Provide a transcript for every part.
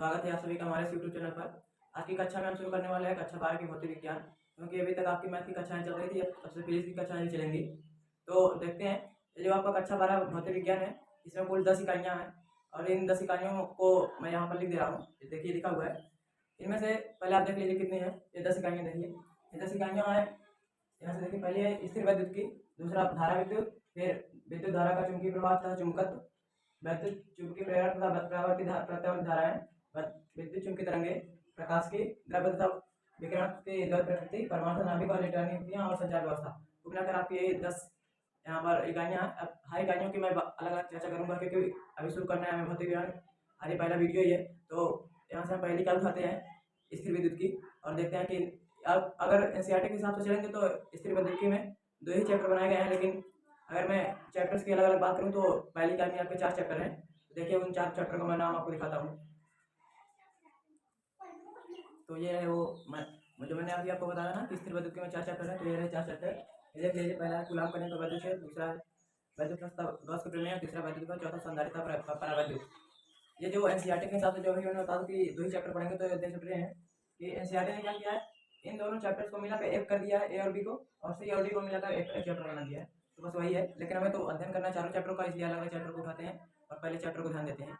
स्वागत है आप सभी का हमारे यूट्यूब चैनल पर। आज की कक्षा में हम शुरू करने वाले हैं कक्षा 12 की भौतिक विज्ञान, क्योंकि अभी तक आपकी मैथ की कक्षाएं चल रही थी, अब सबसे फिजिक्स की कक्षाएं चलेंगी। तो देखते हैं, ये जो आपका कक्षा 12 भौतिक विज्ञान है, इसमें कुल 10 इकाइयाँ हैं और इन 10 इकाइयों को मैं यहाँ पर लिख दे रहा हूँ। देखिए लिखा हुआ है, इनमें से पहले आप देख लीजिए कितनी है। ये 10 इकाइयाँ देखिए, ये 10 इकाइयाँ हैं। यहाँ से देखिए, पहले है स्थिर विद्युत की, दूसरा धारा विद्युत, फिर विद्युत धारा का चुंबकीय प्रवाह तथा चुंबकत्व, विद्युत चुंबकीय प्रेरण तथा प्रत्यावर्ती धाराएं, विद्युत चुंबकीय तरंगे, प्रकाश की द्रव्य तथा विकिरण की द्रव्य प्रकृति, परमाणु नाभिक और इलेक्ट्रॉनिक युक्तियां और संचार व्यवस्था। कुल मिलाकर आपकी ये 10 यहाँ पर इकाइयाँ हैं। अब हर इकाइयों की मैं अलग अलग चर्चा करूंगा, क्योंकि अभी शुरू करना है हमें भौतिक विज्ञान, आज पहला वीडियो ही है। तो यहाँ से हम पहली इकाई उठाते हैं स्थिर विद्युत की, और देखते हैं कि अब अगर एनसीईआरटी के हिसाब से चलेंगे तो स्थिर विद्युत में 2 ही चैप्टर बनाए गए हैं, लेकिन अगर मैं चैप्टर्स की अलग अलग बात करूँ तो पहली इकाई में आपके 4 चैप्टर हैं। देखिए उन 4 चैप्टर का मैं नाम आपको दिखाता हूँ। तो ये है वो जो मैंने अभी आपको बताया ना कि स्थिर विद्युत के में 4 चैप्टर है, तो ये रहे 4 चैप्टर। ये देख लीजिए, पहला है कूलाम करंट का विद्युत क्षेत्र, दूसरा है विद्युत गॉस का प्रमेय, तीसरा विद्युत का, चौथा संधारित्र परावैद्युत। ये जो एनसीईआरटी के हिसाब से जो अभी मैंने बता दूं कि 2 ही चैप्टर पढ़ेंगे, तो ये देख सकते हैं कि एनसीईआरटी ने क्या किया है, इन दोनों चैप्टर्स को मिलाकर एक कर दिया है, ए और बी को, और सी और डी को मिलाकर एक चैप्टर बना दिया है। तो बस वही है, लेकिन हमें तो अध्ययन करना है चारों चैप्टर का, इसलिए अलग अलग चैप्टर को उठाते हैं और पहले चैप्टर को ध्यान देते हैं।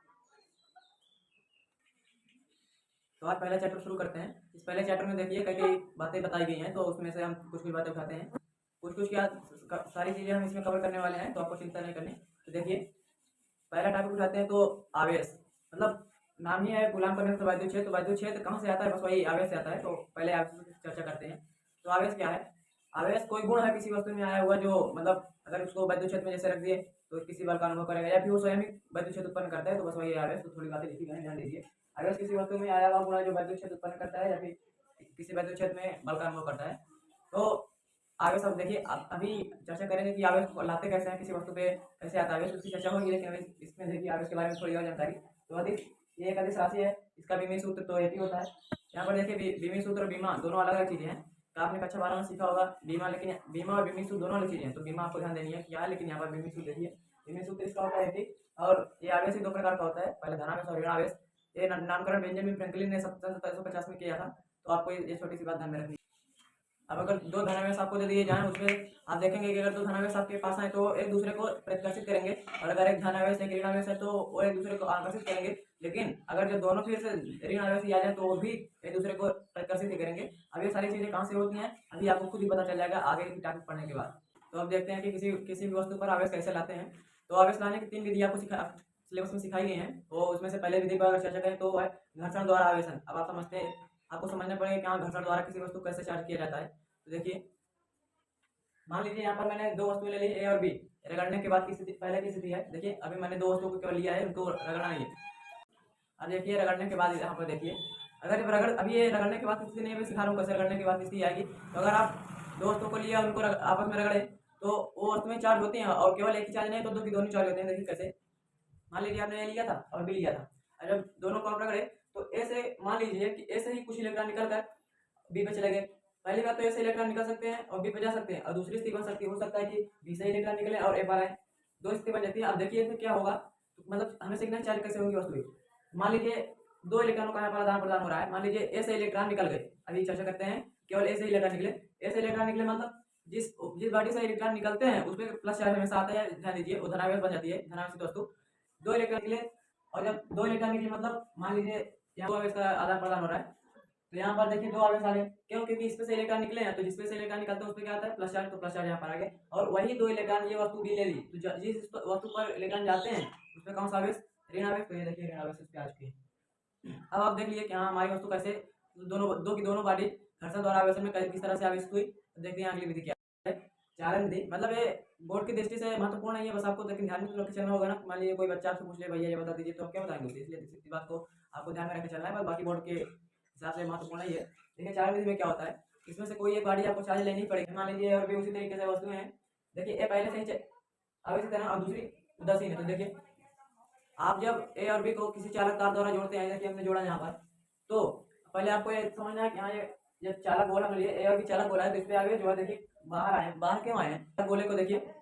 तो आज पहला चैप्टर शुरू करते हैं। इस पहले चैप्टर में देखिए कई कई बातें बताई गई हैं, तो उसमें से हम कुछ कुछ बातें उठाते हैं। कुछ क्या सारी चीज़ें हम इसमें कवर करने वाले हैं, तो आपको चिंता नहीं करनी। तो देखिए पहला टॉपिक उठाते हैं, तो आवेश, मतलब नाम ही है कूलाम करंट, तो विद्युत क्षेत्र, तो विद्युत क्षेत्र कहाँ से आता है, बस वही आवेश से आता है। तो पहले आवेश की चर्चा करते हैं। तो आवेश क्या है? आवेश कोई गुण है किसी वस्तु में आया हुआ, जो मतलब अगर उसको विद्युत क्षेत्र में जैसे रख दिए तो किसी बल का अनुभव करेगा, या फिर वो स्वयं ही विद्युत क्षेत्र उत्पन्न करता है, तो बस वही आवेश। तो थोड़ी बातें लिखी गई, ध्यान दीजिए। आवेश किसी वस्तु में आया हुआ गुण है जो विद्युत क्षेत्र उत्पन्न करता है, या फिर किसी विद्युत क्षेत्र में बल का अनुभव करता है। तो आवेश, अब देखिए अभी चर्चा करेंगे कि आवेश को लाते कैसे हैं, किसी वस्तु पे कैसे आता है आवेश, उसकी चर्चा होगी। लेकिन अभी इसमें देखिए आवेश के बारे में थोड़ी और जानकारी। तो अधिक, ये एक अधिक राशि है, इसका विमीय सूत्र तो एक ही होता है। यहाँ पर देखिए विमीय सूत्र और बीमा दोनों अलग अलग चीजें हैं। तो आपने कक्षा 12 में सीखा होगा बीमा, लेकिन बीमा और विमीय सूत्र दोनों अलग चीजें हैं। तो बीमा आपको ध्यान देनी है क्या है, लेकिन यहाँ पर विमीय सूत्र देखिए, विमीय सूत्र इसका होता है कि, और ये आवेश ही 2 प्रकार का होता है, पहले धनावेश और ऋणावेश। ये नामकरण बेंजामिन फ्रैंकलिन ने 1750 में किया था। तो आपको ये छोटी सी बात ध्यान में रखनी। अब अगर 2 धनावेश आपको दे दिए जाएं, उसमें आप देखेंगे कि अगर 2 धनावेश आपके पास आए तो एक दूसरे को प्रतिकर्षित करेंगे, और अगर एक धनावेश एक ऋणावेश है तो वो एक दूसरे को आकर्षित करेंगे। लेकिन अगर जब दोनों फिर से ऋणावेश ही आ जाए तो वो भी एक दूसरे को प्रतिकर्षित ही करेंगे। अब ये सारी चीजें कहाँ से होती हैं, अभी आपको खुद ही पता चल जाएगा आगे की टॉपिक पढ़ने के बाद। तो अब देखते हैं कि किसी भी वस्तु पर आवेश कैसे लाते हैं। तो आवेश लाने की 3 विधि आपको सिलेबस में सिखाई गई हैं। तो उसमें से पहले विधि पर अगर चर्चा करें तो है घर्षण द्वारा आवेशन। अब आप समझते हैं, आपको समझना पड़ेगा कि हाँ, घर्षण द्वारा किसी वस्तु को कैसे चार्ज किया जाता है। तो देखिए, मान लीजिए यहाँ पर मैंने 2 वस्तुएं ले ली, ए और बी। रगड़ने के बाद की स्थिति, पहले की स्थिति है, देखिए अभी मैंने 2 वस्तुओं को केवल लिया है, उनको रगड़ना नहीं है। अब देखिए रगड़ने के बाद यहाँ पर देखिए, अगर जब अभी ये रगड़ने के बाद की स्थिति नहीं, मैं सिखा रहा हूँ कैसे रगड़ने के बाद की स्थिति आएगी। तो अगर आप 2 वस्तुओं को लिया, उनको आपस में रगड़े, तो वो वस्तुएं चार्ज होती हैं, और केवल एक ही चार्ज नहीं तो 2 की दोनों चार्ज होते हैं। देखिए कैसे, मान लीजिए आपने ए लिया था और बी लिया था, और जब दोनों को आप रगड़े तो ए से, मान लीजिए कि ए से ही कुछ इलेक्ट्रॉन निकल कर बी पे चले गए। पहली बात तो ए से इलेक्ट्रॉन निकल सकते हैं और बी पे जा सकते हैं, और दूसरी स्थिति बन सकती हो सकता है कि बी से इलेक्ट्रॉन निकले और ए पर आए, 2 स्थिति बन जाती है। अब देखिए इसमें क्या होगा, तो मतलब हमें सिग्नल चार्ज कैसे होंगी वस्तुएं। मान लीजिए 2 इलेक्ट्रॉनों का यहाँ पर आदान प्रदान हो रहा है, मान लीजिए ए से इलेक्ट्रॉन निकल गए। अभी चर्चा करते हैं, केवल ए से इलेक्ट्रॉन निकले। ए से इलेक्ट्रॉन निकले मतलब जिस जिस बॉडी से इलेक्ट्रॉन निकलते हैं उसमें प्लस चार्ज हमेशा आता है, ध्यान दीजिए, वो धनावेश बन जाती है, धनावेशित वस्तु। 2 इलेक्ट्रॉन निकले, और जब 2 इलेक्ट्रॉन निकले मतलब मान लीजिए यहाँ 2 आवेश का आदान प्रदान हो रहा है। तो यहाँ पर देखिए 2 आवेश आ गए, क्यों? क्योंकि इसमें से इलेक्ट्रॉन निकले हैं, तो जिसमें से इलेक्ट्रॉन निकलते हैं उस पर क्या आता है, प्लस चार्ज। तो प्लस चार्ज यहाँ पर आ गए, और वही 2 इलेक्ट्रॉन ये वस्तु भी ले ली, तो जिस वस्तु पर इलेक्ट्रॉन जाते हैं उसमें कौन सा आवेश, ऋणावेश। तो ये देखिए ऋणावेश इस पे आ चुकी है। अब आप देख लिए कि हाँ, हमारी वस्तु कैसे दो की दोनों बॉडी घर्षण द्वारा आवेशन में किस तरह से आवेशित हुई। तो देखते हैं अगली विधि क्या है, चालन विधि। मतलब ये बोर्ड की दृष्टि से महत्वपूर्ण नहीं है, बस आपको लेकिन ध्यान में रख के चलना होगा ना। मान लीजिए कोई बच्चा आपसे पूछ ले भैया ये बता दीजिए, तो आप क्या बताएंगे उसे, इसलिए इस बात को आपको ध्यान में रख के चलना है, बस बाकी बोर्ड के हिसाब से महत्वपूर्ण ही है। देखिए चालन विधि में क्या होता है, इसमें से कोई एक बॉडी आपको चार्ज लेनी पड़ेगी। मान लीजिए और भी उसी तरीके से वस्तुएं हैं, देखिए ए पहले से ही अब इसी तरह, और दूसरी उदासीन है। तो देखिए आप जब ए और बी को किसी चालक तार द्वारा जोड़ते हैं, जैसे हमने जोड़ा यहाँ पर, तो पहले आपको ये समझना है कि हाँ, ये चालक गोला मिली है, ए और बी चालक गोला है, तो इस पे आगे जो है देखिए बाहर आए, बाहर क्यों आए हैं, गोले को देखिए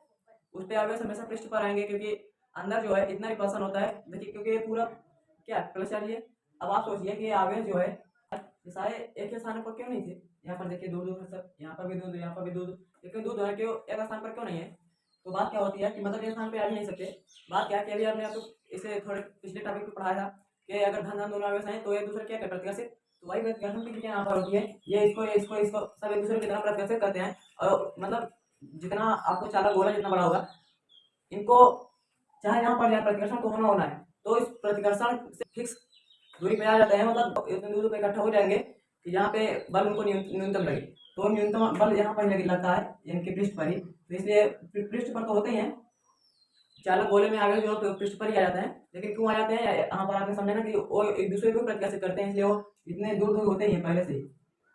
उस पे आगे हमेशा पृष्ठ पर आएंगे, क्योंकि अंदर जो है इतना रिपल्सन होता है। देखिए क्योंकि ये पूरा क्या प्लस चार्ज है, अब आप सोचिए कि ये आवेश जो है ये सारे एक ही स्थान पर क्यों नहीं थे। यहाँ पर देखिए दूर दूर है सब, यहाँ पर भी दूर, यहाँ पर भी दूर, लेकिन दूर है क्यों एक स्थान पर क्यों नहीं है। तो बात क्या होती है कि मतलब एक स्थान पे आ ही नहीं सकते। बात क्या है कि अभी आपने आपको इसे थोड़े पिछले टॉपिक पे पढ़ाया था कि अगर धन धन दोनों आवेश हैं तो एक दूसरे क्या करते हैं, तो वही प्रतिकर्षण की क्रिया यहाँ पर होती है। ये इसको इसको इसको सब एक दूसरे की तरफ प्रतिकर्षित करते हैं, और मतलब जितना आपको चालक बोला जितना बड़ा होगा, इनको चाहे यहाँ पर प्रतिकर्षण को होना है, तो इस प्रतिकर्षण से फिक्स दूरी पे आ जाते हैं, मतलब इतनी दूरी पे इकट्ठा हो जाएंगे कि यहाँ पे बल उनको न्यूनतम लगे। तो न्यूनतम बल यहाँ पर लगता है इनके पृष्ठ पर ही, तो इसलिए पृष्ठ पर तो होते ही हैं चालक गोले में आगे जो पृष्ठ पर ही आ जाते हैं। लेकिन क्यों आ जाते हैं यहाँ पर आपने समझा ना कि वो एक दूसरे को प्रतिकर्षित करते हैं, इसलिए वो इतने दूर दूर होते ही हैं पहले से ही।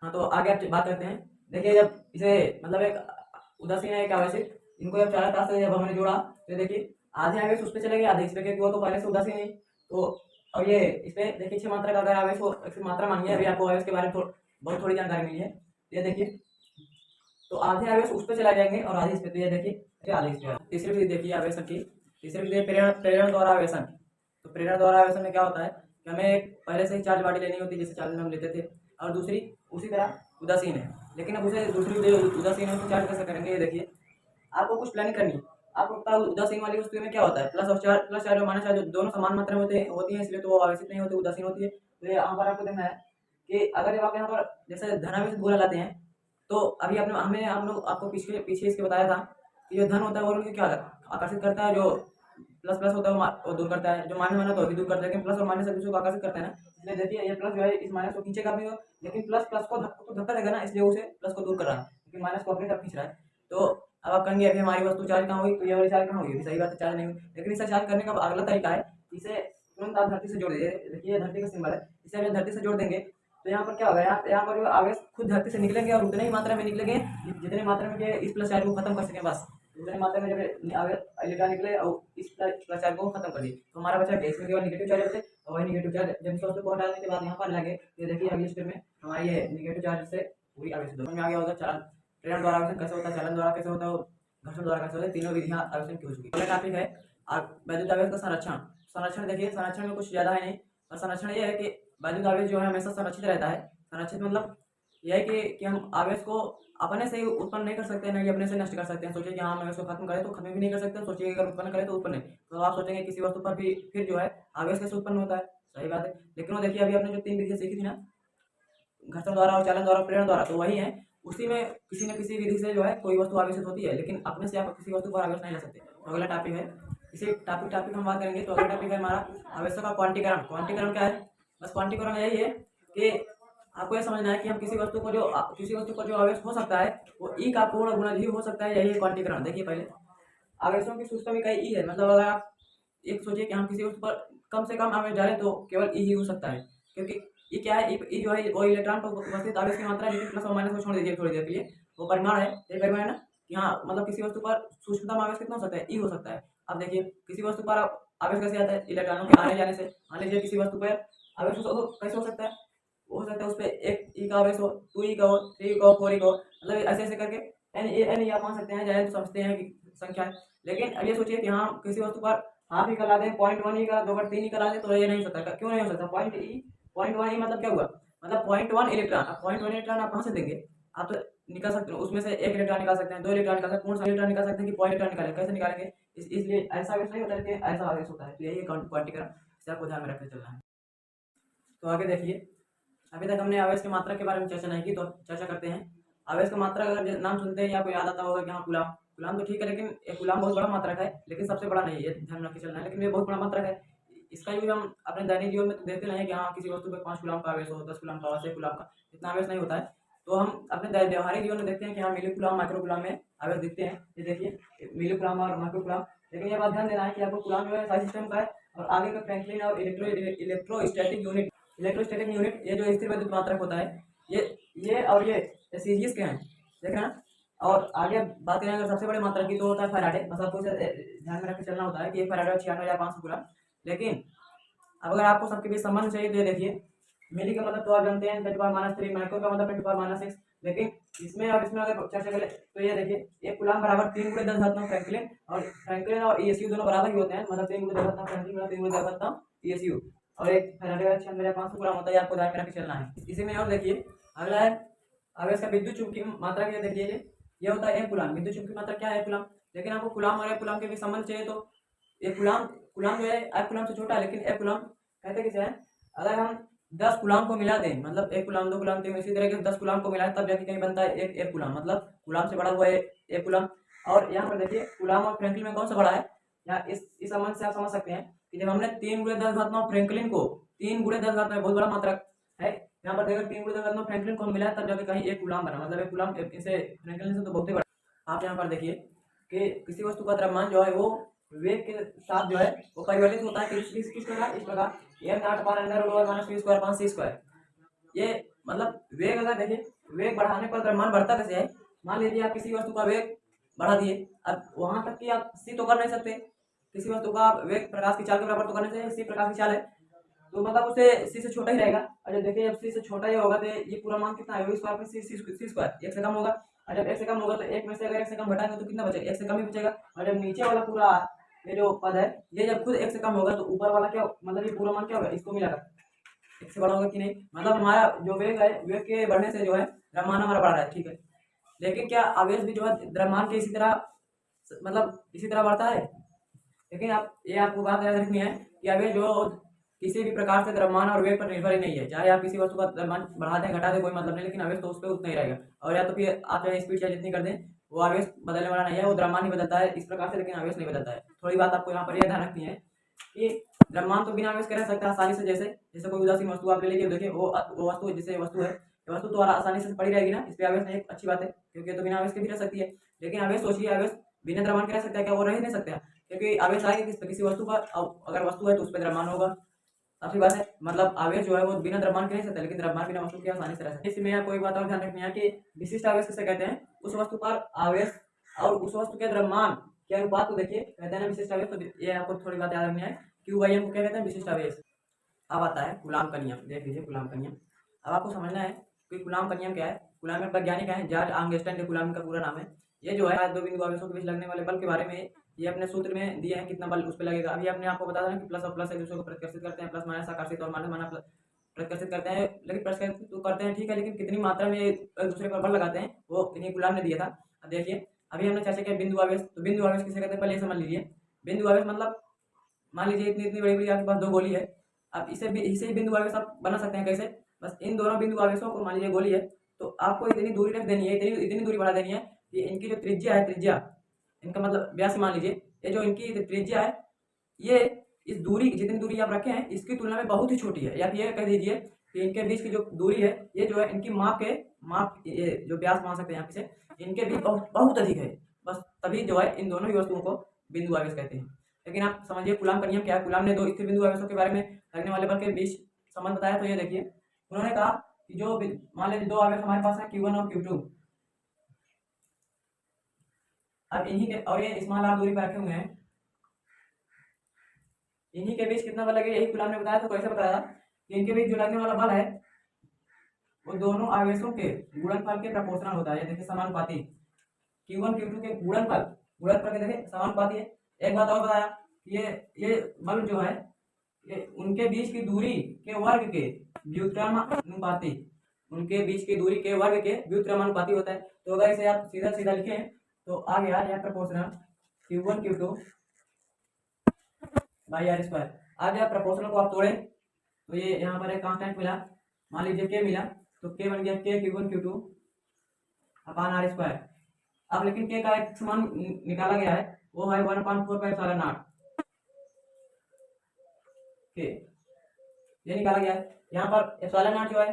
हाँ, तो आगे आप बात करते हैं। देखिए जब इसे मतलब एक उदासीन है एक आवश्यक, इनको जब चार तार से जब हमने जोड़ा तो देखिए आधे आवेश उस पर चले गए, आधे इस पे, क्योंकि वो तो पहले से उदासीन है। तो अब ये इस पे देखिए 6 मात्रा का अगर आवेश हो, मात्रा मांगी, अभी आपको आवेश के बारे में बहुत थोड़ी जानकारी मिली है। ये देखिए तो आधे आवेश उस पर चला जाएंगे और आधे इस पे, तो ये देखिए आधे इस पे। तीसरी विधि देखिए आवेशन की, तीसरी विधि प्रेरण द्वारा आवेशन। तो प्रेरण द्वारा आवेशन में क्या होता है कि हमें एक पहले से ही चार्ज बॉडी लेनी होती है, जैसे चार्ज हम लेते थे, और दूसरी उसी तरह उदासीन है, लेकिन अब उसे दूसरी विधि उदासीन है उसको चार्ज कैसे करेंगे। ये देखिए आपको कुछ प्लानिंग करनी है। आपको पता है उदासीन वाली वस्तु में क्या होता है, प्लस चार्ज और माइनस चार्ज दोनों समान मात्रा में होती है, इसलिए तो वो आवेशित नहीं होती, उदासीन होती है। तो यहाँ पर आपको देखना है कि अगर जब आप यहाँ पर जैसे धनावेश गोला लाते हैं, तो अभी आपने हमने हम लोग आपको पीछे इसके बताया था कि जो धन होता है वो उनके क्या आकर्षित करता है, जो प्लस प्लस होता है वो दूर करता है, जो माइनस माइनस तो भी दूर करता है, लेकिन प्लस और माइनस एक दूसरे को आकर्षित करते हैं ना। इसलिए देखिए ये प्लस जो है इस माइनस को खींचेगा भी, लेकिन प्लस प्लस को धक्का देगा ना, इसलिए उसे प्लस को दूर कर रहा है, लेकिन माइनस को अपनी तरफ खींच रहा है। तो अब आप कहेंगे अभी हमारी वस्तु चार्ज कहाँ हुई, तो ये वाली चार्ज कहाँ हुई, सही बात है चार्ज नहीं हुई। लेकिन इसे चार्ज करने का अगला तरीका है, इसे तुरंत आप धरती से जोड़ दीजिए। देखिए धरती का सिंबल है, इसे हम धरती से जोड़ देंगे तो यहाँ पर क्या होगा, यहाँ पर जो आवेश खुद धरती से निकलेंगे और उतने ही मात्रा में निकलेंगे जितने मात्रा में इस प्लस चार्ज को खत्म कर सकें, बस उतने मात्रा में जब आवेश इलेक्ट्रॉन निकले और इस प्लस चार्ज को खत्म कर दिए, तो हमारा बचा गया इसमें केवल निगेटिव चार्ज बचे। और वही निगेटिव चार्ज जब इस वस्तु को हटाने के बाद यहाँ पर लगे, ये देखिए अगले स्टेप में हमारी ये निगेटिव चार्ज से पूरी आवेश में आ गया होगा। चालन प्रेरण द्वारा आवेशन कैसे होता है, चालन द्वारा कैसे होता है, घर्षण द्वारा कैसे होता है, तीनों विधियां आवेशन की हो चुकी है। अगला टॉपिक है वैद्युत आवेश का संरक्षण। संरक्षण देखिए संरक्षण में कुछ ज्यादा है नहीं, और संरक्षण ये है कि वैद्युत आवेश जो है हमेशा संरक्षित रहता है। संरक्षित मतलब यह है कि हम आवेश को अपने से ही उत्पन्न नहीं कर सकते, नहीं अपने से नष्ट कर सकते हैं। सोचिए कि हाँ हम आवेश को खत्म करें तो खत्म भी नहीं कर सकते, सोचिए अगर उत्पन्न करें तो उत्पन्न नहीं, तो आप सोचेंगे किसी वस्तु पर भी फिर जो है आवेश कैसे उत्पन्न होता है, सही बात है। लेकिन वो देखिए अभी आपने जो 3 विधियां सीखी थी ना, घर्षण द्वारा और चालन द्वारा प्रेरण द्वारा, तो वही है, उसी में किसी न किसी विधि से जो है कोई वस्तु आवेशित होती है, लेकिन अपने से आप किसी वस्तु पर आवेश नहीं ले सकते। तो अगला टॉपिक है, इसी टॉपिक हम बात करेंगे। तो अगला टॉपिक है हमारा आवेशों का क्वांटीकरण। क्वांटीकरण क्या है, बस क्वांटीकरण यही है कि आपको यह समझना है कि हम किसी वस्तु पर जो आवेश हो सकता है वो ई का पूर्ण गुणज ही हो सकता है, यही है क्वांटीकरण। देखिए पहले आवेशों की सूक्ष्म इकाई ई है, मतलब अगर आप एक सोचिए कि हम किसी वस्तु पर कम से कम आवेश डालें तो केवल ई ही हो सकता है, क्योंकि ई क्या है, ई जो है वो इलेक्ट्रॉन पर उपस्थित आवेश की मात्रा है, लेकिन प्लस और माइनस को छोड़ दीजिए थोड़ी देर के लिए, वो परिमाण है, ये परिमाण है ना कि हाँ मतलब किसी वस्तु पर सूक्ष्मतम आवेश कितना हो सकता है, ई हो सकता है। अब देखिए किसी वस्तु पर आवेश कैसे आता है, इलेक्ट्रॉनों के आने जाने से। मान लीजिए किसी वस्तु पर आवेश कैसे हो सकता है, हो सकता है उस पर एक ई का आवेश हो, 2 ई का हो, 3 ई का हो, 4 ई का हो, मतलब ऐसे ऐसे करके एन आप मान सकते हैं, जाए तो समझते हैं कि संख्या है। लेकिन अब ये सोचिए कि हाँ किसी वस्तु पर हाफ ही करा दें, 0.1 ई का 2/3 ई करा दें, तो ये नहीं हो सकता। क्यों नहीं हो सकता, 0.1 ई मतलब क्या हुआ, मतलब 0.1 इलेक्ट्रॉन। अब 0.1 इलेक्ट्रॉन आप कहाँ से देंगे, आप तो निकाल सकते हो, उसमें से 1 इलेक्ट्रॉन निकाल सकते हैं, 2 इलेक्ट्रॉन निकाल सकते हैं, पूर्ण सभी इलेक्ट्रॉन निकाल सकते हैं कि पॉइंट इलेक्ट्रॉन निकालें, कैसे निकालेंगे, इसलिए ऐसा आवेश नहीं होता है, ऐसा आवेश होता है। तो यही क्वांटीकरण, इसे आपको ध्यान में रखकर चलना है। तो आगे देखिए, अभी तक हमने आवेश की मात्रा के बारे में चर्चा नहीं की, तो चर्चा करते हैं। आवेश की मात्रा अगर नाम सुनते हैं आपको याद आता होगा कि हाँ कूलाम। कूलाम तो ठीक है, लेकिन ये कूलाम बहुत बड़ा मात्रक है, लेकिन सबसे बड़ा नहीं है, ये ध्यान रख के चलना है, लेकिन ये बहुत बड़ा मात्रक है। इसका यूज हम अपने दैनिक जीवन में तो देखते नहीं है कि हाँ किसी वस्तु पर 5 कूलाम का आवेश हो, 10 कूलाम का, 6 कूलाम का, इतना आवेश नहीं होता है। तो हम अपने व्यवहारिक जीवन में देखते हैं कि हाँ मिली कूलाम माइक्रो कूलाम में आवेश दिखते हैं। ये देखिए मिली कूलाम और माइक्रो कूलाम, लेकिन ये बात ध्यान देना है कि आपको कूलाम जो है साइज सिस्टम का है, और आगे का फ्रैंकलिन और इलेक्ट्रोस्टैटिक यूनिट ये जो स्थिर विद्युत मात्रक होता है, ये और ये सीरीज के हैं, देख रहे हैं। और आगे बात करें अगर सबसे बड़े मात्रक की, तो होता है फैराडे। बस आपको इसे ध्यान में रख के चलना होता है कि एक फैराडे 96,500 कूलम। लेकिन अब अगर आपको सबके बीच संबंध चाहिए तो ये देखिए, मिली का मतलब तो आप जानते हैं 10⁻3, माइक्रो का मतलब 10⁻6। लेकिन इसमें और इसमें अगर चर्चा करें तो ये देखिए एक कूलम बराबर 3 × 10⁻9 फ्रैंकलिन और ESU दोनों बराबर ही होते हैं, मतलब 3 × 10⁻9 फ्रैंकलिन मतलब 3 × 10⁻9 ESU। और एक फैराडे का 96,500 कूलम होता है, आपको ध्यान में रख के चलना है। इसी में और देखिए अगला है आवेश का विद्युत चुंबकीय मात्रा के, देखिए ये होता है 1 कूलम। विद्युत चुंबकीय मात्रा क्या है? 1 कूलम। लेकिन आपको कूलम और 1 कूलम के भी संबंध चाहिए, तो 1 कूलम कूलम जो है 1 कूलम से छोटा है, लेकिन 1 कूलम कहते किसे है? अगर हम 10 कूलम को मिला दें, मतलब 1 कूलम 2 कूलम 3, इसी तरह के 10 कूलम को मिलाएं तब जाके कहीं बनता है 1 कूलम, मतलब कूलम से बड़ा हुआ है 1 कूलम। और यहाँ पर देखिए कूलम और फ्रैंकलिन में कौन सा बड़ा है? या इस संबंध से आप समझ सकते हैं कि जब हमने 3 × 10 घात 9 फ्रैंकलिन को 3 × 10 घात 9 बहुत बड़ा मात्रा है, यहाँ पर देखो 3 × 10 घात 9 फ्रैंकलिन को मिला तब जाके कहीं 1 कूलम बना, मतलब 1 कूलम इसे फ्रैंकलिन से तो बहुत ही बड़ा। आप यहाँ पर देखिए कि किसी वस्तु का द्रव्यमान जो है वो वेग के साथ जो है वो परिवर्तित होता है किस प्रकार? इस प्रकार m0/√/v²/c²। ये मतलब वेग, अगर देखिए वेग बढ़ाने पर द्रव्यमान बढ़ता कैसे है? मान लीजिए आप किसी वस्तु का वेग बढ़ा दिए, अब वहां तक कि आप c तो कर नहीं सकते, किसी वस्तु का वेग प्रकाश की चाल के बराबर तो करने से, c प्रकाश की चाल है तो मतलब उसे c से छोटा ही रहेगा। और जब देखिए जब c से छोटा ही होगा तो ये पूरा मान कितना है? v² में c² 1 से कम होगा। और जब 1 से कम होगा तो 1 में से अगर 1 से कम घटाएंगे तो कितना बचेगा? 1 से कम ही बचेगा। और जब नीचे वाला पूरा ये जो पद है ये जब खुद 1 से कम होगा तो ऊपर वाला क्या मतलब ये पूरा मान क्या होगा? इसको मिलाकर 1 से बड़ा होगा कि नहीं? मतलब हमारा जो वेग है, वेग के बढ़ने से जो है द्रव्यमान हमारा बढ़ रहा है, ठीक है। लेकिन क्या आवेश भी जो है द्रव्यमान के इसी तरह मतलब इसी तरह बढ़ता है? लेकिन ये आपको बात याद रखनी है कि आवेश जो किसी भी प्रकार से द्रव्यमान और वेग पर निर्भर ही नहीं है। चाहे आप किसी वस्तु का द्रव्यमान बढ़ा दें घटा दें कोई मतलब नहीं, लेकिन आवेश तो उस पर उतना ही रहेगा। और या तो फिर आप चाहे स्पीड चाहे जितनी कर दें वो आवेश बदलने वाला नहीं है, वो द्रव्यमान ही बदलता है इस प्रकार से, लेकिन आवेश नहीं बदलता है। थोड़ी बात आपको यहाँ पर यह ध्यान रखनी है कि द्रव्यमान तो बिना आवेश के रह सकता है आसानी से। जैसे कोई उदासीन वस्तु आप ले लीजिए, देखिए वो वस्तु जैसे वस्तु है, वस्तु तो आसानी से पड़ी रहेगी ना, इस पर आवेश नहीं, अच्छी बात है क्योंकि तो बिना आवेश के भी रह सकती है। लेकिन आवेश सोचिए, आवेश बिना द्रव्यमान के रह सकता है क्या? वो रह नहीं सकता, क्योंकि आवेश आएगा किसी वस्तु का, अगर वस्तु है तो उस पर द्रव्यमान होगा, काफी बात है। मतलब आवेश जो है वो बिना द्रव्यमान के नहीं सकता, लेकिन द्रव्यमान बिना वस्तु के आसानी से रह सकता है। इसमें आपको एक बात और ध्यान रखनी है कि विशिष्ट आवेश किसे कहते हैं? उस वस्तु पर आवेश और उस वस्तु के द्रव्यमान के अनुपात को देखिए कहते हैं विशिष्ट आवेश। तो ये आपको थोड़ी बात याद रखनी है। Q/m को क्या कहते हैं? विशिष्ट आवेश। अब आता है कूलाम का नियम, देख लीजिए कूलाम का नियम। अब आपको समझना है कि कूलाम का नियम क्या है। कूलाम में वैज्ञानिक है जॉर्ज आर्मस्ट्रांग, जो कूलाम का पूरा नाम है। ये जो है 2 बिंदु आवेशों के बीच लगने वाले बल के बारे में ये अपने सूत्र में दिए हैं, कितना बल उस पर लगेगा। अभी आपने आपको बताया कि प्लस और प्लस एक दूसरे को प्रतिकर्षित करते हैं, प्लस माइनस आकर्षित और माइनस माइनस प्रतिकर्षित करते हैं। लेकिन प्रतिकर्षित तो करते हैं ठीक है, लेकिन कितनी मात्रा में एक दूसरे पर बल लगाते हैं वो इन्हीं कूलाम ने दिया था। अब देखिए अभी हमने चर्चा किया बिंदु आवेश। तो बिंदु आवेश किसे कहते हैं पहले ये समझ लीजिए। बिंदु आवेश मतलब मान लीजिए इतनी इतनी बड़ी बड़ी आपके पास 2 गोली है। अब इसे ही बिंदु आवेश आप बना सकते हैं कैसे? बस इन दोनों बिंदु आवेशों को, मान लीजिए गोली है तो आपको इतनी दूरी रख देनी है, इतनी दूरी बढ़ा देनी है कि इनकी जो त्रिज्या है, त्रिज्या इनका मतलब व्यास मान लीजिए, ये जो इनकी त्रिज्या है ये इस दूरी जितनी दूरी आप रखे हैं इसकी तुलना में बहुत ही छोटी है। या फिर ये कह दीजिए कि इनके बीच की जो दूरी है ये जो है इनकी माप ये जो व्यास मान सकते हैं यहाँ से, इनके बीच बहुत अधिक है। बस तभी जो है इन दोनों ही वस्तुओं को बिंदु आवेश कहते हैं। लेकिन आप समझिए कूलाम का नियम क्या है। कूलाम ने 2 स्थिर बिंदु आवेशों के बारे में लगने वाले बल के बीच संबंध बताया। तो ये देखिए उन्होंने कहा कि जो मान लीजिए 2 आवेश हमारे पास है Q1 और Q2। अब इन्हीं के और ये स्मॉल r दूरी पर रखे हुए हैं, इन्हीं के बीच कितना बल लगेगा यही कूलाम ने बताया। तो कैसे बताया कि इनके बीच जो लगने वाला बल है वो दोनों आवेशों के गुणनफल के प्रोपोर्शनल होता है। देखिए समानुपाती, Q1 Q2 के गुणनफल के देखिए समानुपाती है। एक बात और बताया कि ये बल जो है ये उनके बीच की दूरी के वर्ग के व्युत्क्रमानुपाती, उनके बीच की दूरी के वर्ग के व्युत्क्रमानुपाती होता है। तो अगर इसे आप सीधा सीधा लिखें तो आ गया यह proportional Q1 Q2 by r²। आ गया प्रोपोर्शनल को आप तोड़े तो ये यहाँ पर एक कांस्टेंट मिला, मान लीजिए k मिला, तो k बन गया k Q1 Q2 अपान r²। अब लेकिन k का एक समान निकाला गया है वो है 1/4 के ये निकाला गया है। यहाँ पर एप्सिलॉन नॉट जो है,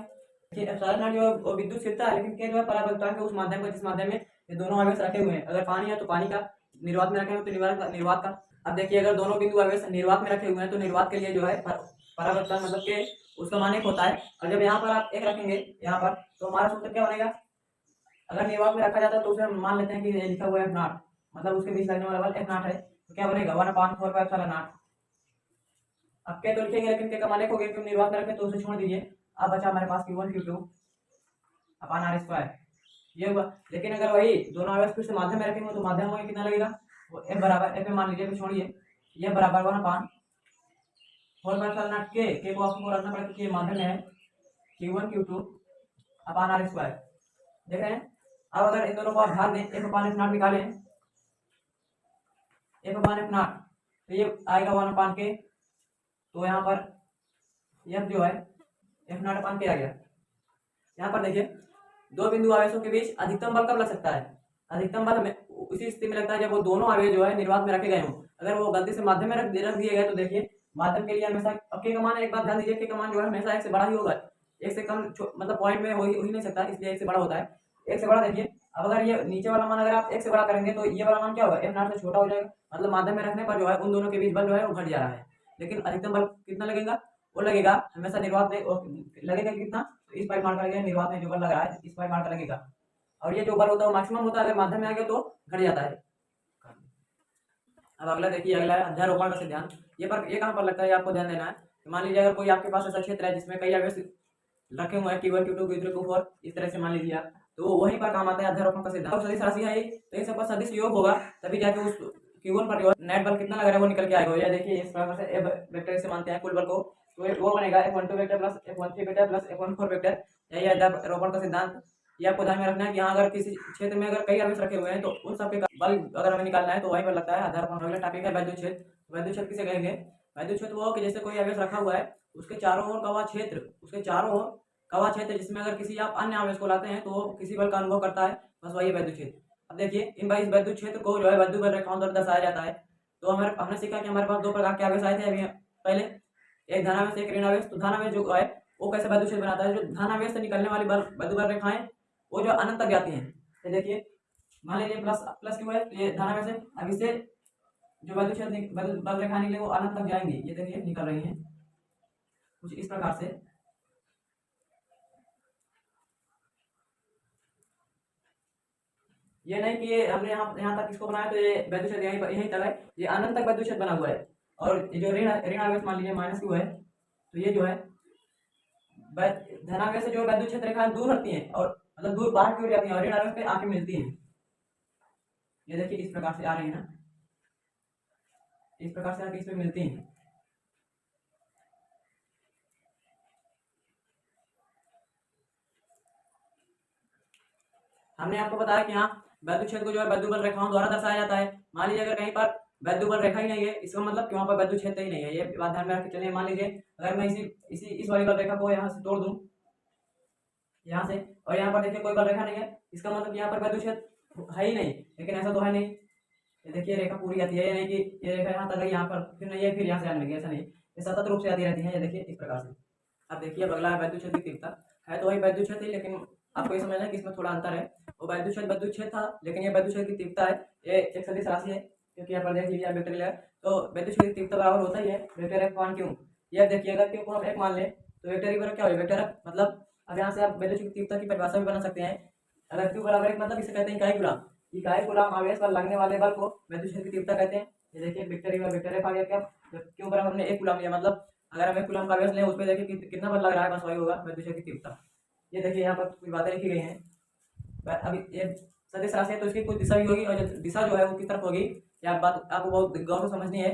एप्सिलॉन नॉट जो है वो विद्युत क्षेत्र है, लेकिन के जो है परावर्तन के उस माध्यम का जिस माध्यम में ये दोनों आवेश रखे हुए हैं। अगर पानी है तो पानी का, निर्वात में रखे हुए तो निर्वात का। अब देखिए अगर दोनों बिंदु आवेश निर्वात में रखे हुए हैं तो निर्वात के लिए जो है परावर्तन मतलब के उसका मान 1 होता है। और जब यहाँ पर आप 1 रखेंगे यहाँ पर तो हमारा सूत्र क्या बनेगा? अगर निर्वात में रखा जाता है तो उसे हम मान लेते हैं कि लिखा हुआ है F0, मतलब उसके बीच लगने वाला बल F0 है। तो क्या बनेगा 1/4 अब क्या तो लिखेंगे, लेकिन क्या कमाने को क्यों निर्वात में रखें तो उसे छोड़ दीजिए। अब बचा हमारे पास Q1 Q2 अपान r², ये हुआ। लेकिन अगर वही दोनों आवेश फिर से माध्यम में रखेंगे तो माध्यम में कितना लगेगा? वो F बराबर F में मान लीजिए, छोड़िए, ये बराबर 1/4 4 पर एप्सिलॉन के को आपको रखना पड़ेगा कि माध्यम में है Q1 Q2 अपान R स्क्वायर। देख रहे हैं। अब अगर इन दोनों को आप भाग दें, F अपान F नॉट निकालें, F अपान F नॉट, तो ये आएगा 1 अपान के, तो यहाँ पर F जो है F नॉट अपान के आ गया। यहाँ पर देखिए दो बिंदु आवेशों के बीच अधिकतम बल कब लग सकता है? अधिकतम बल हमें उसी स्थिति में लगता है जब वो दोनों आवेश जो है निर्वात में रखे गए हों। अगर वो गलती से माध्यम में रख दिए गए तो देखिए माध्यम के लिए हमेशा अब के का मान, एक बात ध्यान दीजिए, के का मान जो है हमेशा एक से बड़ा ही होगा, एक से कम मतलब पॉइंट में हो ही नहीं सकता, इसलिए एक से बड़ा होता है, एक से बड़ा। देखिए अब अगर ये नीचे वाला मान अगर आप एक से बड़ा करेंगे तो ये वाला मान क्या होगा? F नॉट से छोटा हो जाएगा, मतलब माध्यम में रखने पर जो है उन दोनों के बीच बल जो है वो घट जा रहा है। लेकिन अधिकतम बल कितना लगेगा? वो लगेगा हमेशा निर्वात में लगेगा कितना? इस पाइप मार करेंगे, निर्वात में जो बल लग रहा है इस पाइप मार का लगेगा, और ये जो बल होता है वो मैक्सिमम होता है, अगर माध्यम में आ गया तो घट जाता है। अब अगला देखिए, अगला है अध्यारोपण का सिद्धांत। ये कहाँ पर लगता है आपको ध्यान देना है। मान लीजिए अगर कोई आपके पास ऐसा क्षेत्र है जिसमें कई आवेश रखे हुए हैं Q1 Q2 Q3 Q4 इस तरह से मान लीजिए आप, तो वहीं पर काम आता है अध्यारोपण का सिद्धांत। सदिश राशि है ये, तो इन सबका सदिश योग होगा तभी जाके उस Q1 पर जो है नेट बल कितना लग रहा है वो निकल के आएगा। या देखिए इस प्रकार से वेक्टर से मानते हैं कुल बल को, तो वो बनेगा F12 vector plus F13 vector plus F14 vector. यही अध्यारोपण का सिद्धांत। ये आपको ध्यान में रखना है कि यहाँ अगर किसी क्षेत्र में अगर कई आवेश रखे हुए हैं तो उन सबके बल अगर हमें निकालना है तो वहीं पर लगता है अध्यारोपण। अगला टॉपिक है वैद्युत क्षेत्र। वैद्युत क्षेत्र किसे कहेंगे? वैद्युत क्षेत्र वो कि जैसे कोई आवेश रखा हुआ है उसके चारों ओर का वह क्षेत्र, उसके चारों ओर का वह क्षेत्र जिसमें अगर किसी आप अन्य आवेश को लाते हैं तो वो किसी बल का अनुभव करता है, बस वही वैद्युत क्षेत्र। अब देखिए इन इस वैद्युत क्षेत्र को जो है वैद्युत बल रेखाओं द्वारा दर्शाया जाता है। तो हमने सीखा कि हमारे पास दो प्रकार के आवेश आए थे अभी पहले, एक धनावेश एक ऋणावेश। तो धनावेश जो है वो कैसे वैद्युत क्षेत्र बनाता है? जो धनावेश से निकलने वाली बल वैद्युत बल रेखाएं वो जो अनंत तक जाती हैं। तो देखिए मान लीजिए प्लस प्लस क्यों है, ये धनावेश है, अब इससे जो वैद्युत क्षेत्र बल रेखा निकले वो अनंत तक जाएंगी। ये देखिए निकल रही हैं कुछ इस प्रकार से। ये नहीं कि ये हमने यहाँ तक इसको बनाया तो ये वैद्युत क्षेत्र यहीं तक है, ये अनंत तक वैद्युत क्षेत्र बना हुआ है। और ये जो ऋण आवेश मान लीजिए माइनस क्यू है, तो ये जो है धनावेश से जो वैद्युत क्षेत्र रेखाएं दूर हटती हैं और मतलब दूर बाहर की ओर जाती हैं और ऋण आवेश पे आके मिलती हैं। ये देखिए इस प्रकार से आ रही है ना, इस प्रकार से आके इसमें मिलती हैं। हमने आपको बताया कि यहाँ वैद्युत क्षेत्र को जो है वैद्युत बल रेखाओं द्वारा दर्शाया जाता है। मान लीजिए अगर कहीं पर वैद्युत बल रेखा ही नहीं है, इसका मतलब कि वहाँ पर वैद्युत क्षेत्र ही नहीं है। ये बात ध्यान में रख के चलिए। मान लीजिए अगर मैं इस वाली बल रेखा को यहाँ से तोड़ दूं यहाँ से, और यहाँ पर देखिए कोई बल रेखा नहीं है, इसका मतलब यहाँ पर वैद्युत क्षेत्र है ही नहीं। लेकिन ऐसा तो है नहीं, ये देखिए रेखा पूरी आती है, ये नहीं कि ये रेखा यहाँ तक यहाँ पर फिर नहीं है फिर यहाँ से आने लगी, ऐसा नहीं, ये सतत रूप से आती रहती है। ये देखिए इस प्रकार से। अब देखिए अगला है वैद्युत क्षेत्र की तीव्रता। है तो वही वैद्युत क्षेत्र ही, लेकिन आपको ये समझना है कि इसमें थोड़ा अंतर है। वो वैद्युत क्षेत्र था, लेकिन ये वैद्युत क्षेत्र की तीव्रता है, ये एक सदिश राशि है, क्योंकि यहाँ पर देख लीजिए वेक्टर लिया है तो वैद्युत क्षेत्र की तीव्रता बराबर होता ही है वेक्टर एफ वन क्यू। ये देखिए अगर क्यू को हम एक मान ले तो वेक्टर बराबर क्या हो, वेक्टर मतलब अब यहाँ से आप वैद्युत क्षेत्र की तीव्रता की परिभाषा भी बना सकते हैं। अगर क्यू बराबर एक मतलब इसे कहते हैं इकाई गुलाम, इकाई गुलाम आवेश पर लगने वाले बल को वैद्युत क्षेत्र की तीव्रता कहते हैं। ये देखिए वेक्टर एफ आ गया, क्या क्यू बराबर हमने एक गुलाम लिया, मतलब अगर हम एक गुलाम का आवेश लें उस पर देखिए कितना बल लग रहा है, बस वही होगा वैद्युत क्षेत्र की तीव्रता। ये देखिए यहाँ पर कुछ बातें लिखी गई हैं। अभी ये सदिश राशि है तो इसकी कुछ दिशा भी होगी, और दिशा जो है वो किस तरफ होगी, यह बात आपको बहुत गौर से समझनी है।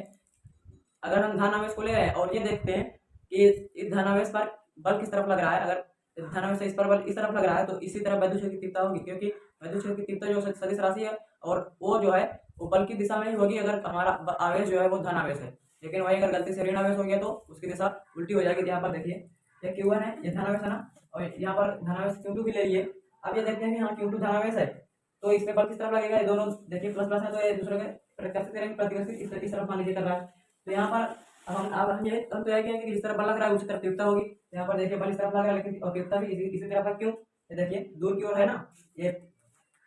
अगर हम धनावेश को ले रहे हैं और ये देखते हैं कि इस धनावेश पर बल किस तरफ लग रहा है, अगर धनावेश से इस पर बल इस तरफ लग रहा है तो इसी तरफ वैद्युत क्षेत्र की तीव्रता होगी, क्योंकि वैद्युत क्षेत्र की तीव्रता जो सदिश राशि है और वो जो है वो बल की दिशा में ही होगी अगर हमारा आवेश जो है वो धनावेश है। लेकिन वही अगर गलती से ऋण आवेश हो गया तो उसकी दिशा उल्टी हो जाएगी। यहाँ पर देखिए ये Q1 है, ये धनावेश है ना, और यहाँ पर धनावेश Q2 भी ले लिए। अब ये देखते हैं कि हाँ Q2 धनावेश है तो इसमें बल किस तरफ लगेगा, ये दोनों देखिए प्लस प्लस है तो ये दूसरे के प्रत्याशित करेंगे, प्रतिवर्ती इस तरफ मान लीजिए कर रहा है। तो यहाँ पर हम ये हम तो यह कहेंगे कि जिस तरफ बल लग रहा है उसी तरफ तीव्रता होगी। यहाँ पर देखिए बल इस तरफ लग रहा है लेकिन तीव्रता भी इसी तरफ है, क्यों? ये देखिए दूर की ओर है ना, ये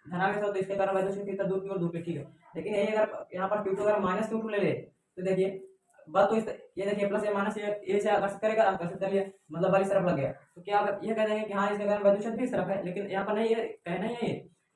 धनावेश हो तो इसके कारण वैद्युत क्षेत्र दूर की ओर दूर पे, ठीक है। लेकिन यही अगर यहाँ पर Q2 अगर माइनस Q2 ले ले तो देखिए बल तो ये देखिए प्लस या माइनस ये से आकर्षित करेगा, आकर्षित कर लिया मतलब बल इस तरफ लग गया। तो क्या आप ये कह देंगे कि हाँ इसके कारण वैद्युत क्षेत्र भी इस तरफ है, लेकिन यहाँ पर नहीं, ये कहना ही है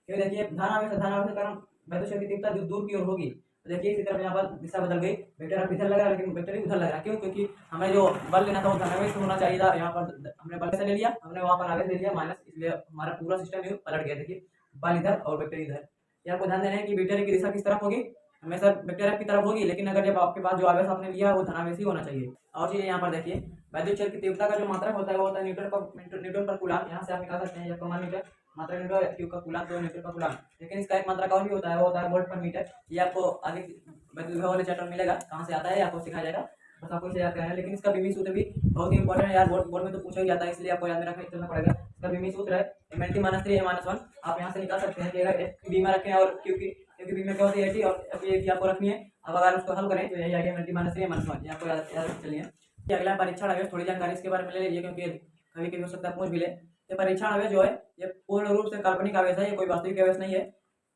क्योंकि देखिए धनावेश के कारण वैद्युत क्षेत्र की तीव्रता दूर की ओर होगी। तो देखिए इसी तरफ यहाँ पर दिशा बदल गई, वेक्टर अब इधर लग रहा है लेकिन वेक्टर उधर लग रहा है, क्यों? क्योंकि हमें जो बल लेना था वो धनावेश से होना चाहिए था, यहाँ पर हमने बल से ले लिया, हमने वहाँ पर आवेश ले लिया माइनस, इसलिए हमारा पूरा सिस्टम पलट गया। देखिए बल इधर और वेक्टर इधर। ये आपको ध्यान देना है कि वेक्टर की दिशा किस तरफ होगी, हमेशा वेक्टर एफ की तरफ होगी, लेकिन अगर जब आपके पास जो आवेश आपने लिया है वो धनावेश ही होना चाहिए। और चीज़ें यहाँ पर देखिए, वैद्युत क्षेत्र की तीव्रता का जो मात्रक होता है वो होता है न्यूटन पर कूलाम। यहाँ से आप निकाल सकते हैं जब कमान मीटर, मात्रक न्यूटन, क्यू का कूलाम तो न्यूटन पर कूलाम। लेकिन इसका एक मात्रक और भी होता है, वो होता है वोल्ट पर मीटर। ये आपको आगे वैद्युत विभव वाले चैप्टर में मिलेगा, कहाँ से आता है आपको सिखाया जाएगा, बस आपको इसे याद करना है। लेकिन इसका बीमी सूत्र भी बहुत ही इंपॉर्टेंट है यार, बोर्ड में तो पूछा ही जाता है, इसलिए आपको याद में रखना चलना पड़ेगा। इसका बीमी सूत्र है एमएनटी माइनस 3 ए माइनस 1। आप यहाँ से निकाल सकते हैं कि अगर एफ की बी में रखें और क्यू की बी में क्या होती है एटी और एफ की आपको रखनी है। अब अगर उसको हल करें तो यही आ गया एमएनटी माइनस 3 ए माइनस 1। आपको याद चलिए अगला परीक्षण आवेश, थोड़ी जानकारी इसके बारे में ले लीजिए क्योंकि कभी कभी हो सकता है पूछ भी ले। ये परीक्षण आवेश जो है ये पूर्ण रूप से काल्पनिक आवेश है, ये कोई वास्तविक आवेश नहीं है।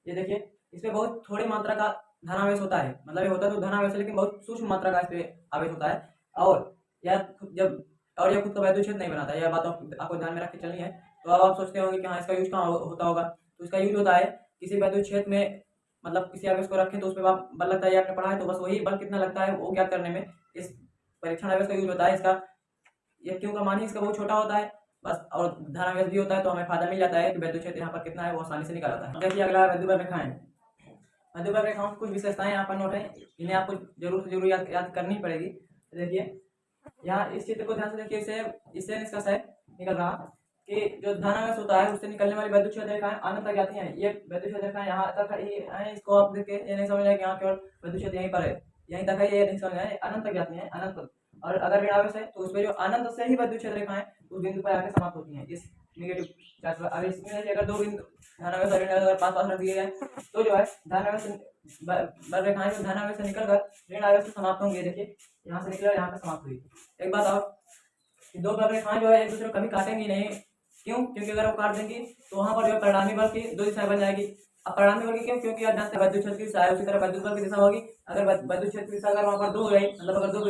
ये देखिए इसमें बहुत थोड़ी मात्रा का धनावेश होता है, मतलब ये होता तो धनावेश है लेकिन बहुत सूक्ष्म मात्रा का इस पे आवेश होता है। और यह खुद का वैद्युत क्षेत्र नहीं बनाता है, यह बात आपको ध्यान में रख के चलनी है। तो अब आप सोचते होंगे कि हाँ इसका यूज कहाँ होता होगा, तो इसका यूज होता है किसी वैद्युत क्षेत्र में, मतलब किसी आवेश को रखें तो उस पर बल लगता है, आपने पढ़ा है, तो बस वही बल कितना लगता है वो ज्ञात करने में इस परीक्षण आवेश का यूज होता है। इसका ये क्यों का मान ही इसका बहुत छोटा होता है बस, और धनावेश भी होता है, तो हमें फायदा मिल जाता है कि वैद्युत क्षेत्र यहाँ पर कितना है वो आसानी से निकाल जाता है। देखिए अगला वैद्युत रेखाएं, वैद्युत रेखाओं की कुछ विशेषताएं यहाँ पर नोट है, इन्हें आपको जरूर से जरूर याद करनी पड़ेगी। देखिए यहाँ इस चित्र को ध्यान से देखिए, इससे निष्कर्ष है निकल रहा कि जो धनावेश होता है उससे निकलने वाली वैद्युत क्षेत्र रेखाएं अनंत तक जाती हैं। ये वैद्युत क्षेत्र रेखाएं यहाँ तक है, इसको आप देख के ये नहीं समझ कि यहाँ केवल वैद्युत क्षेत्र यहीं पर है, यहीं तक है, ये नहीं समझ आए, अनंत तक जाती हैं, अनंत तक। और अगर ऋणावेश है तो उसमें जो अनंत से ही वैद्युत क्षेत्र रेखाएं उस बिंदु पर आकर समाप्त होती हैं इस नेगेटिव चार्ज पर। अब इसमें अगर दो बिंदु धनावेश और ऋणावेश अगर पास पास रख दिए गए तो जो है धनावेश रेखाएं जो धनावेश से निकलकर ऋणावेश से समाप्त होंगे। देखिए यहाँ से निकला यहाँ पर समाप्त हुई। एक बात और, दो रेखाएं जो है एक दूसरे को कभी काटेंगी नहीं, क्यों? क्योंकि अगर वो काट देंगी तो वहां पर जो है परिणामी बल की दो दिशाएं बन जाएगी। अब परिणामी बल की क्यों? क्योंकि आप जानते हैं वैद्युत क्षेत्र की दिशा है, उसी तरह वैद्युत बल की दिशा होगी। अगर वैद्युत क्षेत्र की दिशा अगर वहां पर दो हो गई, मतलब अगर दो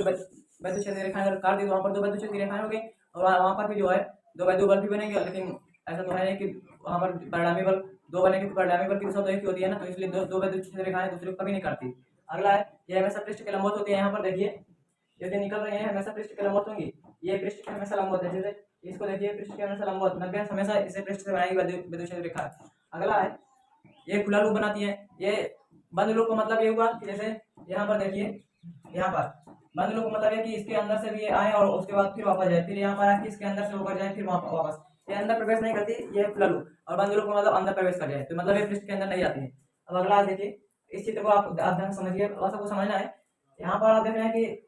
वैद्युत क्षेत्र रेखाएं अगर काट दी तो वहां पर दो वैद्युत क्षेत्र की रेखाएं हो गई, और वहां पर भी जो है दो वैद्युत बल भी बनेंगे। लेकिन ऐसा तो है नहीं कि वहां पर परिणामी बल दो बनेंगे, परिणामी बल की दिशा तो एक ही होती है ना, तो इसलिए दो वैद्युत क्षेत्र रेखाएं दूसरे को कभी नहीं काटती। अगला है ये हमेशा पृष्ठ के लंबवत होती है। यहाँ पर देखिए यदि निकल रही है हमेशा पृष्ठ के लंबवत होंगी, ये पृष्ठ के हमेशा लंबवत है। जैसे इसको देखिए पृष्ठ के हमेशा लंबवत, नब्बे हमेशा इसे पृष्ठ से बनाएगी वैद्युत क्षेत्र रेखा। अगला है ये खुला लूप बनाती है। ये बंद लूप का मतलब ये हुआ कि जैसे यहाँ पर देखिए, यहाँ पर बंद लूप का मतलब है कि इसके अंदर से भी ये आए और उसके बाद फिर वापस जाए, फिर यहाँ पर आके इसके अंदर से होकर जाए फिर वापस, ये अंदर प्रवेश नहीं करती, ये खुला लूप। और बंद लूप का मतलब अंदर प्रवेश कर जाए, तो मतलब ये पृष्ठ के अंदर नहीं जाती है। अब अगला देखिए, इस चित्र को आप ध्यान से समझिए, बस आपको समझना है। यहाँ पर आप देख रहे हैं कि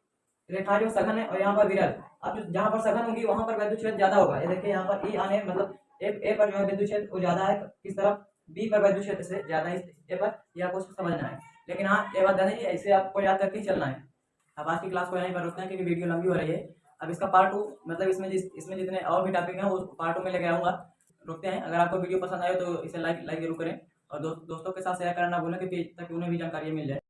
रेखा जो सघन है और यहाँ पर विरल। अब जहाँ पर सघन होगी वहां पर वैद्युत क्षेत्र ज्यादा होगा। ये देखिए यहाँ पर ई आने मतलब ए पर जो है वैद्युत क्षेत्र वो ज्यादा है, किस तरफ बी पर वैद्युत क्षेत्र से ज्यादा है ए पर, ये आपको समझना है। लेकिन हाँ ये बात नहीं है, इसे आपको याद करके ही चलना है। अब आज की क्लास को यहीं पर रुकते हैं क्योंकि वीडियो लंबी हो रही है। अब इसका पार्ट 2 मतलब इसमें जितने और भी टॉपिक हैं वो पार्ट 2 में लेके आऊँगा। रुकते हैं। अगर आपको वीडियो पसंद आए तो इसे लाइक जरूर करें और दोस्तों के साथ शेयर करना ना भूलें, क्योंकि ताकि उन्हें भी जानकारी मिल जाए।